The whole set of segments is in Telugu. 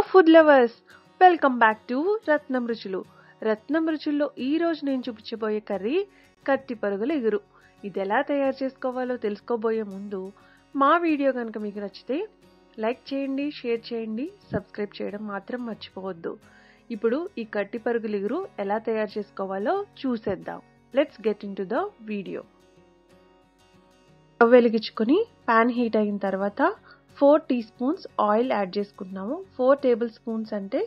Food lovers, welcome back to Ratnam Ruchulu. Ratnam రుచుల్లో ఈ రోజు నేను చూపించబోయే కర్రీ కట్టి పరుగుల ఎగురు. ఇది ఎలా తయారు చేసుకోవాలో తెలుసుకోబోయే ముందు మా వీడియో కనుక మీకు నచ్చితే లైక్ చేయండి, షేర్ చేయండి, సబ్స్క్రైబ్ చేయడం మాత్రం మర్చిపోవద్దు. ఇప్పుడు ఈ కట్టి పరుగుల ఎగురు ఎలా తయారు చేసుకోవాలో చూసేద్దాం. Let's get in to the video. Stove వెలిగించుకొని పాన్ హీట్ అయిన తర్వాత 4 టీ స్పూన్స్ ఆయిల్ యాడ్ చేసుకుంటున్నాము. 4 టేబుల్ స్పూన్స్ అంటే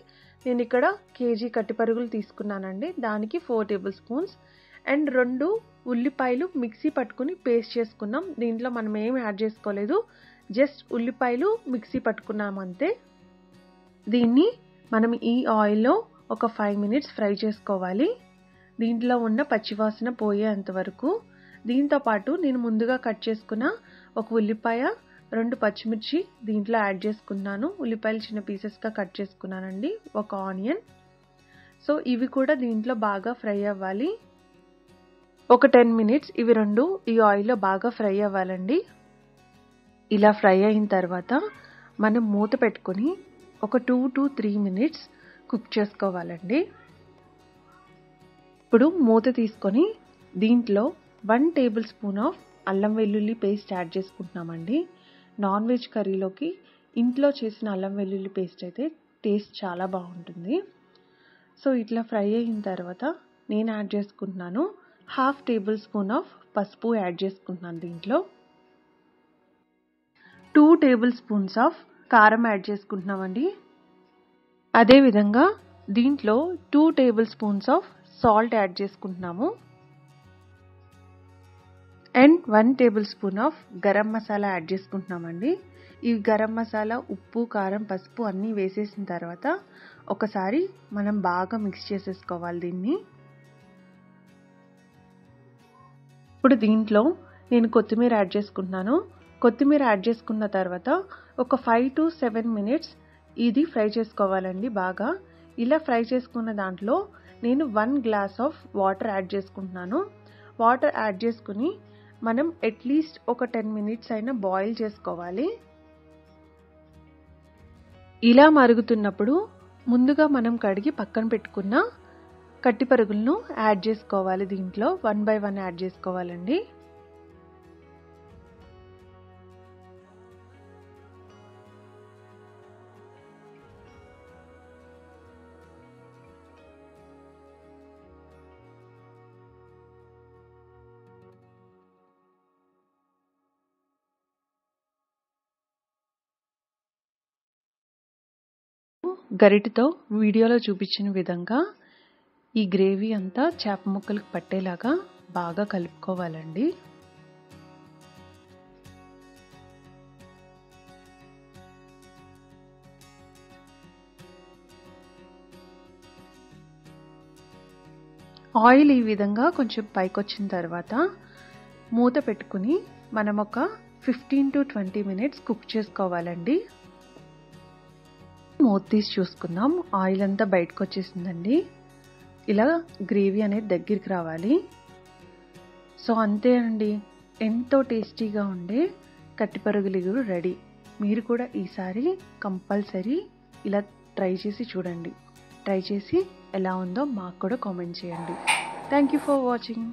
నేను ఇక్కడ కేజీ కట్టి పరుగులు తీసుకున్నానండి, దానికి 4 టేబుల్ స్పూన్స్. అండ్ 2 ఉల్లిపాయలు మిక్సీ పట్టుకుని పేస్ట్ చేసుకున్నాం. దీంట్లో మనం ఏం యాడ్ చేసుకోలేదు, జస్ట్ ఉల్లిపాయలు మిక్సీ పట్టుకున్నాం అంతే. దీన్ని మనం ఈ ఆయిల్లో ఒక 5 మినిట్స్ ఫ్రై చేసుకోవాలి, దీంట్లో ఉన్న పచ్చివాసన పోయేంత వరకు. దీంతో పాటు నేను ముందుగా కట్ చేసుకున్న ఒక ఉల్లిపాయ, 2 పచ్చిమిర్చి దీంట్లో యాడ్ చేసుకున్నాను. ఉల్లిపాయలు చిన్న పీసెస్గా కట్ చేసుకున్నానండి. ఒక ఆనియన్. సో ఇవి కూడా దీంట్లో బాగా ఫ్రై అవ్వాలి. ఒక 10 మినిట్స్ ఇవి 2 ఈ ఆయిల్లో బాగా ఫ్రై అవ్వాలండి. ఇలా ఫ్రై అయిన తర్వాత మనం మూత పెట్టుకొని ఒక 2 to 3 మినిట్స్ కుక్ చేసుకోవాలండి. ఇప్పుడు మూత తీసుకొని దీంట్లో 1 టేబుల్ స్పూన్ ఆఫ్ అల్లం వెల్లుల్లి పేస్ట్ యాడ్ చేసుకుంటున్నామండి. నాన్ వెజ్ కర్రీలోకి ఇంట్లో చేసిన అల్లం వెల్లుల్లి పేస్ట్ అయితే టేస్ట్ చాలా బాగుంటుంది. సో ఇట్లా ఫ్రై అయిన తర్వాత నేను యాడ్ చేసుకుంటున్నాను 1/2 టేబుల్ స్పూన్ ఆఫ్ పసుపు యాడ్ చేసుకుంటున్నాను. దీంట్లో 2 టేబుల్ స్పూన్స్ ఆఫ్ కారం యాడ్ చేసుకుంటున్నామండి. అదేవిధంగా దీంట్లో 2 tablespoons of salt add చేసుకుంటున్నాము. And 1 tablespoon of garam masala add చేసుకుంటున్నామండి. ఈ గరం మసాలా, ఉప్పు, కారం, పసుపు అన్నీ వేసేసిన తర్వాత ఒకసారి మనం బాగా మిక్స్ చేసేసుకోవాలి దీన్ని. ఇప్పుడు దీంట్లో నేను కొత్తిమీర యాడ్ చేసుకుంటున్నాను. కొత్తిమీర యాడ్ చేసుకున్న తర్వాత ఒక 5 to 7 మినిట్స్ ఇది ఫ్రై చేసుకోవాలండి బాగా. ఇలా ఫ్రై చేసుకున్న దాంట్లో నేను 1 గ్లాస్ ఆఫ్ వాటర్ యాడ్ చేసుకుంటున్నాను. వాటర్ యాడ్ చేసుకుని మనం అట్లీస్ట్ ఒక 10 మినిట్స్ అయినా బాయిల్ చేసుకోవాలి. ఇలా మరుగుతున్నప్పుడు ముందుగా మనం కడిగి పక్కన పెట్టుకున్న కట్టి పరుగులను యాడ్ చేసుకోవాలి. దీంట్లో 1 by 1 యాడ్ చేసుకోవాలండి. గరిటెతో వీడియోలో చూపించిన విధంగా ఈ గ్రేవీ అంతా చేప ముక్కలకు పట్టేలాగా బాగా కలుపుకోవాలండి. ఆయిల్ ఈ విధంగా కొంచెం పైకొచ్చిన తర్వాత మూత పెట్టుకుని మనం ఒక 15 to 20 మినిట్స్ కుక్ చేసుకోవాలండి. మూత తీసి చూసుకుందాం. ఆయిల్ అంతా బయటకు వచ్చేసిందండి. ఇలా గ్రేవీ అనేది దగ్గరికి రావాలి. సో అంతే అండి, ఎంతో టేస్టీగా ఉండే కట్టి పరుగుల ఎగురు రెడీ. మీరు కూడా ఈసారి కంపల్సరీ ఇలా ట్రై చేసి చూడండి. ట్రై చేసి ఎలా ఉందో మాకు కూడా కామెంట్ చేయండి. Thank you for watching.